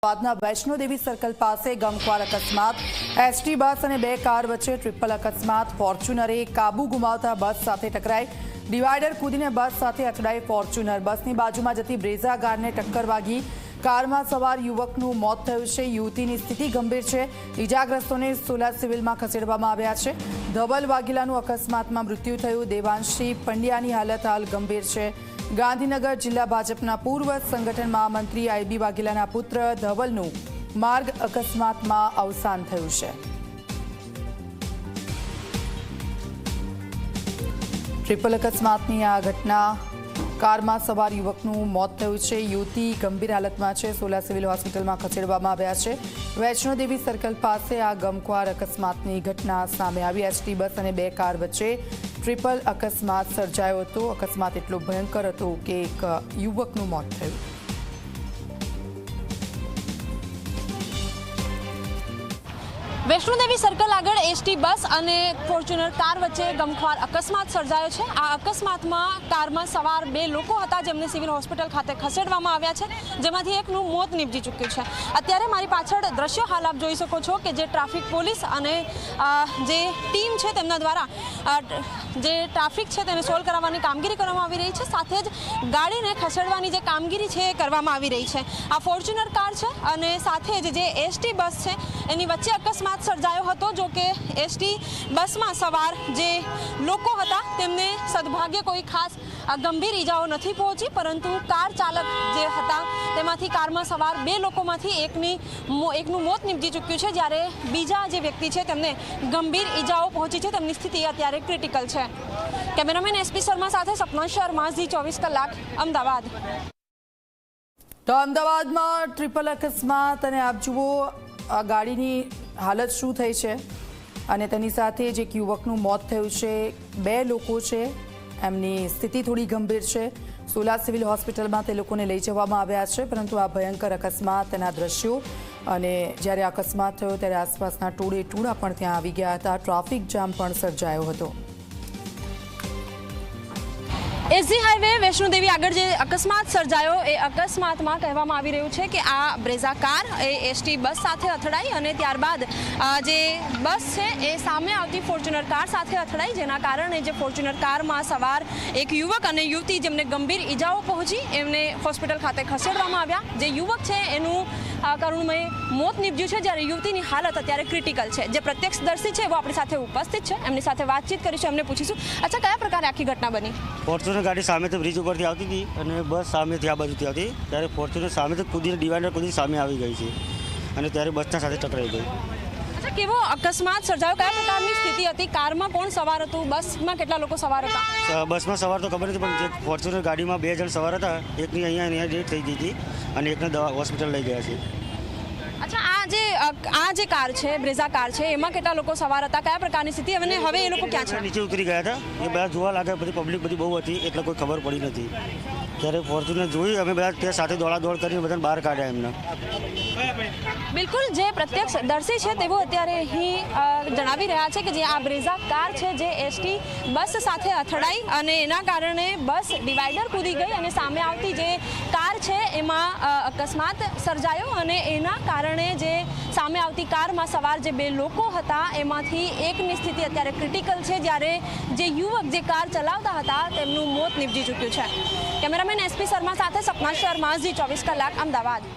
અમદાવાદના વૈષ્ણોદેવી સર્કલ પાસે ગમખ્વાર અકસ્માત એસટી બસ અને બે કાર વચ્ચે ટ્રિપલ અકસ્માત ફોર્ચ્યુનરે કાબુ ગુમાવતા બસ સાથે ટકરાઈ ડિવાઈડર કૂદીને બસ સાથે અથડાઈ ફોર્ચ્યુનર બસની બાજુમાં જતી બ્રેઝા કારને ટક્કર વાગી કારમાં સવાર યુવકનું મોત થયું છે યુવતીની સ્થિતિ ગંભીર છે ઈજાગ્રસ્તોને સોલા સિવિલમાં ખસેડવામાં આવ્યા છે ધવલ વાઘેલાનું અકસ્માતમાં મૃત્યુ થયું દેવાંશી પંડ્યાની હાલત હાલ ગંભીર છે ગાંધીનગર જિલ્લા ભાજપના પૂર્વ સંગઠન મહામંત્રી આઈબી વાઘેલાના પુત્ર ધવલનું માર્ગ અકસ્માતમાં અવસાન થયું છે ટ્રિપલ અકસ્માતની આ ઘટના કારમાં સવાર યુવકનું મોત થયું છે યુવતી ગંભીર હાલતમાં છે સોલા સિવિલ હોસ્પિટલમાં ખસેડવામાં આવ્યા છે વૈષ્ણોદેવી સર્કલ પાસે આ ગમખ્વાર અકસ્માતની ઘટના સામે આવી એસટી બસ અને બે કાર વચ્ચે ટ્રિપલ અકસ્માત સર્જાયો હતો અકસ્માત એટલો ભયંકર હતો કે એક યુવકનું મોત થયું વૈષ્ણોદેવી સર્કલ આગળ એસટી બસ અને ફોર્ચ્યુનર કાર વચ્ચે ગમખ્વાર અકસ્માત સર્જાયો છે આ અકસ્માતમાં કારમાં સવાર બે લોકો હતા જેમને સિવિલ હોસ્પિટલ ખાતે ખસેડવામાં આવ્યા છે જેમાંથી એકનું મોત નીપજી ચૂક્યું છે અત્યારે મારી પાછળ દ્રશ્યો હાલ આપ જોઈ શકો છો કે જે ટ્રાફિક પોલીસ અને જે ટીમ છે તેમના દ્વારા જે ટ્રાફિક છે તેને સોલ્વ કરાવવાની કામગીરી કરવામાં આવી રહી છે સાથે જ ગાડીને ખસેડવાની જે કામગીરી છે એ કરવામાં આવી રહી છે આ ફોર્ચ્યુનર કાર છે અને સાથે જ જે એસટી બસ છે એની વચ્ચે અકસ્માત સર્જાયો હતો જો કે એસટી બસમાં સવાર જે લોકો હતા તેમને સદભાગ્ય કોઈ ખાસ ગંભીર ઈજાઓ નથી પહોંચી પરંતુ કાર ચાલક જે હતા તેમાંથી કારમાં સવાર બે લોકોમાંથી એકનું મોત નીપજી ચૂક્યું છે જ્યારે બીજા જે વ્યક્તિ છે તેમને ગંભીર ઈજાઓ પહોંચી છે તેમની સ્થિતિ અત્યારે ક્રિટિકલ છે કેમેરામેન એસપી શર્મા સાથે સપના શર્મા ઝી24 કલાક અમદાવાદ તો અમદાવાદમાં ટ્રિપલ અકસ્માત અને આપ જુઓ આ ગાડીની હાલત શું થઈ છે અને તેની સાથે જ એક યુવકનું મોત થયું છે બે લોકો છે એમની સ્થિતિ થોડી ગંભીર છે સોલા સિવિલ હોસ્પિટલમાં તે લોકોને લઈ જવામાં આવ્યા છે પરંતુ આ ભયંકર અકસ્માત તેના દ્રશ્યો અને જ્યારે અકસ્માત થયો ત્યારે આસપાસના ટોળે ટોળા પણ ત્યાં આવી ગયા હતા ટ્રાફિક જામ પણ સર્જાયો હતો એસજી હાઈવે વૈષ્ણોદેવી આગળ જે અકસ્માત સર્જાયો એ અકસ્માતમાં કહેવામાં આવી રહ્યું છે કે આ બ્રેઝા કાર એ એસટી બસ સાથે અથડાઈ અને ત્યારબાદ જે બસ છે એ સામે આવતી ફોર્ચ્યુનર કાર સાથે અથડાઈ જેના કારણે જે ફોર્ચ્યુનર કારમાં સવાર એક યુવક અને યુવતી જેમને ગંભીર ઈજાઓ પહોંચી એમને હોસ્પિટલ ખાતે ખસેડવામાં આવ્યા જે યુવક છે એનું કરુણમય મોત નીપજ્યું છે જ્યારે યુવતીની હાલત અત્યારે ક્રિટિકલ છે જે પ્રત્યક્ષદર્શી છે એવો આપણી સાથે ઉપસ્થિત છે એમની સાથે વાતચીત કરીશું એમને પૂછીશું અચ્છા કયા પ્રકારે આખી ઘટના બની ફોર્ચ્યુનર ગાડી સામેથી બ્રિજ ઉપરથી આવતી હતી અને બસ સામેથી આ બાજુથી આવતી ત્યારે ફોર્ચ્યુનર સામેથી કૂદીને ડિવાઈડર કૂદી સામે આવી ગઈ છે અને ત્યારે બસના સાથે ટકરાઈ ગઈ અચ્છા કેવો અકસ્માત સર્જાયો કયા પ્રકારની સ્થિતિ હતી કારમાં કોણ સવાર હતું બસમાં કેટલા લોકો સવાર હતા બસમાં સવાર તો ખબર નથી પણ જે ફોર્ચ્યુનર ગાડીમાં બે જણ સવાર હતા એકની અહીંયા ડેથ થઈ ગઈ હતી અને એકને હોસ્પિટલ લઈ ગયા છે અચ્છા આ જે કાર છે બ્રેઝા કાર છે એમાં કેટલા લોકો સવાર હતા કયા પ્રકારની સ્થિતિ અને હવે એ લોકો ક્યાં છે નીચે ઉતરી ગયા હતા એ બધા જોવા લાગ્યા બધી પબ્લિક બધી બહુ હતી એટલે કોઈ ખબર પડી નથી ત્યારે ફોર્ચ્યુનર જોઈ અમે બધા ત્યાં સાથે દોડાદોડ કરીને બધાને બહાર કાઢ્યા એમને બિલકુલ જે પ્રત્યક્ષદર્શી છે તેઓ અત્યારે અહીં જણાવી રહ્યા છે કે જે આ બ્રેઝા કાર છે જે એસટી બસ સાથે અથડાઈ અને એના કારણે બસ ડિવાઈડર કૂદી ગઈ અને સામે આવતી જે કાર છે એમાં અકસ્માત સર્જાયો અને એના કારણે જે સામે આવતી કારમાં સવાર જે બે લોકો હતા એમાંથી એકની સ્થિતિ અત્યારે ક્રિટિકલ છે જ્યારે જે યુવક જે કાર ચલાવતા હતા તેમનું મોત નીપજી ચૂક્યું છે કેમેરામેન એસપી શર્મા સાથે સપના શર્મા ઝી24 કલાક અમદાવાદ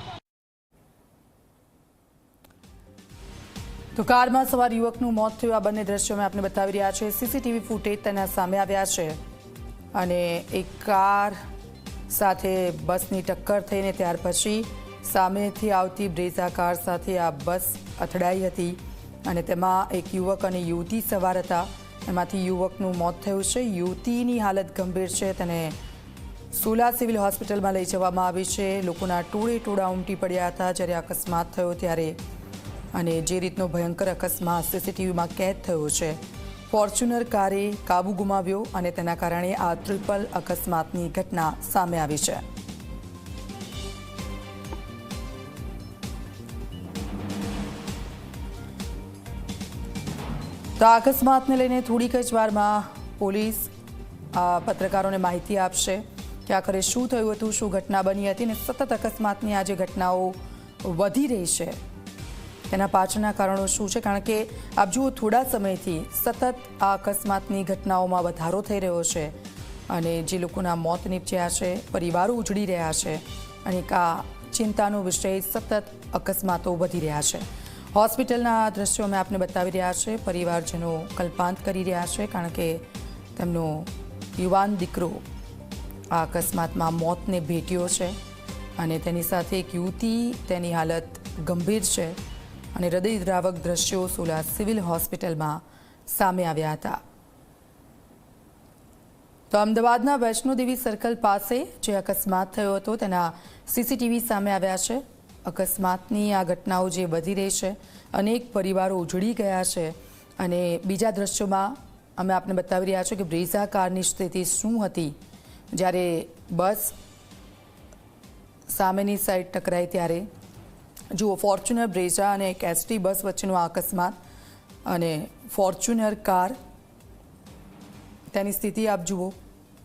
તો કારમાં સવાર યુવકનું મોત થયું આ બંને દ્રશ્યો મેં આપને બતાવી રહ્યા છે સીસીટીવી ફૂટેજ તેના સામે આવ્યા છે અને એક કાર સાથે બસની ટક્કર થઈને ત્યાર પછી સામેથી આવતી બ્રેઝા કાર સાથે આ બસ અથડાઈ હતી અને તેમાં એક યુવક અને યુવતી સવાર હતા એમાંથી યુવકનું મોત થયું છે યુવતીની હાલત ગંભીર છે તેને સોલા સિવિલ હોસ્પિટલમાં લઈ જવામાં આવી છે લોકોના ટોળે ટોળા ઉમટી પડ્યા હતા જ્યારે અકસ્માત થયો ત્યારે અને જે રીતનો ભયંકર અકસ્માત સીસીટીવીમાં કેદ થયો છે ફોર્ચ્યુનર કારે કાબુ ગુમાવ્યો અને તેના કારણે આ ટ્રિપલ અકસ્માતની ઘટના સામે આવી છે તો આ અકસ્માતને લઈને થોડીક જ વારમાં પોલીસ પત્રકારોને માહિતી આપશે કે આખરે શું થયું હતું શું ઘટના બની હતી અને સતત અકસ્માતની આ જે ઘટનાઓ વધી રહી છે તેના પાછળના કારણો શું છે? કારણ કે આપ જુઓ, થોડા સમયથી સતત આ અકસ્માતની ઘટનાઓમાં વધારો થઈ રહ્યો છે અને જે લોકોના મોત નીપજ્યા છે, પરિવારો ઉજળી રહ્યા છે અને એક આ ચિંતાનો વિષય, સતત અકસ્માતો વધી રહ્યા છે. હોસ્પિટલના દ્રશ્યો અમે આપને બતાવી રહ્યા છે. પરિવારજનો કલ્પાંત કરી રહ્યા છે કારણ કે તેમનો યુવાન દીકરો આ અકસ્માતમાં મોતને ભેટ્યો છે અને તેની સાથે એક યુવતી, તેની હાલત ગંભીર છે અને હૃદયદ્રાવક દ્રશ્યો સોલા સિવિલ હોસ્પિટલમાં સામે આવ્યા હતા. તો અમદાવાદના વૈષ્ણોદેવી સર્કલ પાસે જે અકસ્માત થયો હતો તેના સીસીટીવી સામે આવ્યા છે. અકસ્માતની આ ઘટનાઓ જે વધી રહી છે, અનેક પરિવારો ઉજળી ગયા છે અને બીજા દ્રશ્યોમાં અમે આપને બતાવી રહ્યા છીએ કે બ્રેઝા કારની સ્થિતિ શું હતી જ્યારે બસ સામેની સાઈડ ટકરાઈ ત્યારે. જુઓ, ફોર્ચ્યુનર બ્રેઝા અને એક એસટી બસ વચ્ચેનો આ અકસ્માત અને ફોર્ચ્યુનર કાર, તેની સ્થિતિ આપ જુઓ.